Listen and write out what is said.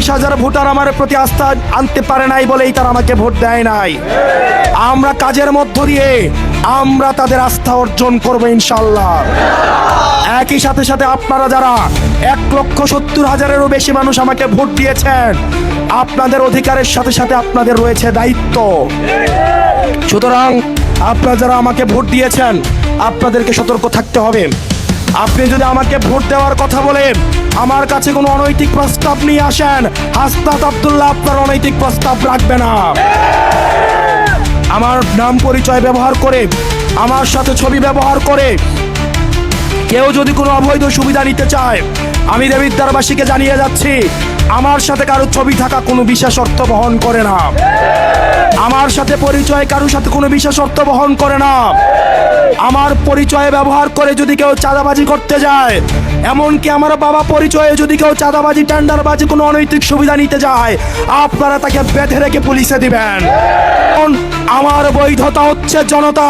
30,000 voter আমার প্রতি আস্থা আনতে পারে নাই বলেই তারা আমাকে ভোট দেয় নাই। আমরা কাজের মধ্য দিয়ে আমরা তাদের আস্থা অর্জন করবো ইনশাল্লাহ। একই সাথে সাথে আপনারা যারা 1,70,000-এরও বেশি মানুষ আমাকে ভোট দিয়েছেন, আপনাদের অধিকারের সাথে সাথে আপনাদের রয়েছে দায়িত্ব। সুতরাং আপনারা যারা আমাকে ভোট দিয়েছেন আপনাদেরকে সতর্ক থাকতে হবে। আপনি যদি আমাকে ভোট দেওয়ার কথা বলেন, আমার কাছে কোনো অনৈতিক প্রস্তাব নিয়ে আসেন, হাসনাত আব্দুল্লাহ আপনার অনৈতিক প্রস্তাব রাখবে না। আমার নাম পরিচয় ব্যবহার করে, আমার সাথে ছবি ব্যবহার করে কেউ যদি কোনো অবৈধ সুবিধা নিতে চায়, আমি দেবিদ্বারবাসীকে জানিয়ে যাচ্ছি, আমার সাথে কারো ছবি থাকা কোনো বিশেষ অর্থ বহন করে না। আমার সাথে পরিচয় কারোর সাথে কোনো বিশেষ অর্থ বহন করে না। আমার পরিচয় ব্যবহার করে যদি কেউ চাঁদাবাজি করতে যায়, এমনকি আমার বাবা পরিচয়ে যদি কেউ চাঁদাবাজি, টেন্ডারবাজি, কোনো অনৈতিক সুবিধা নিতে যায়, আপনারা তাকে বেঁধে রেখে পুলিশে দিবেন। আমার বৈধতা হচ্ছে জনতা।